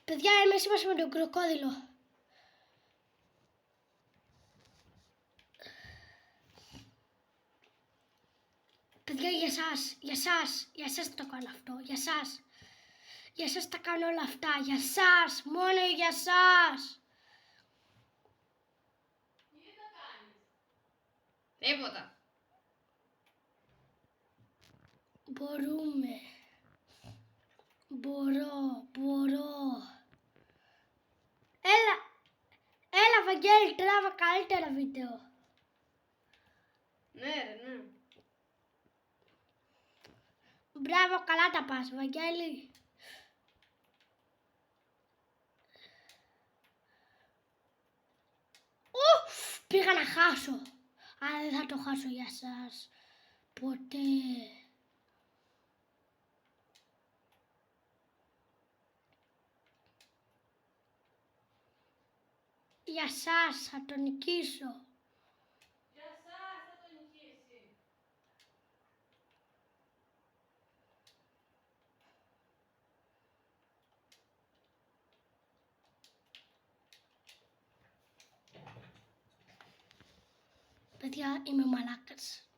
Παιδιά, είμαι σήμερα με τον κροκόδιλο. Παιδιά, για εσάς το κάνω αυτό, για εσάς τα κάνω όλα αυτά, για εσάς, μόνο για εσάς. Τι θα κάνεις? Τίποτα. Μπορώ. Έλα Βαγγέλη, τράβα καλύτερα βίντεο. Ναι ρε, ναι. Μπράβο, καλά τα πας, Βαγγέλη. Πήγα να χάσω. Αλλά δεν θα το χάσω για σας. Ποτέ. Για σας θα το νικήσω. Για σας θα το νικήσει. Παιδιά, είμαι μαλάκας.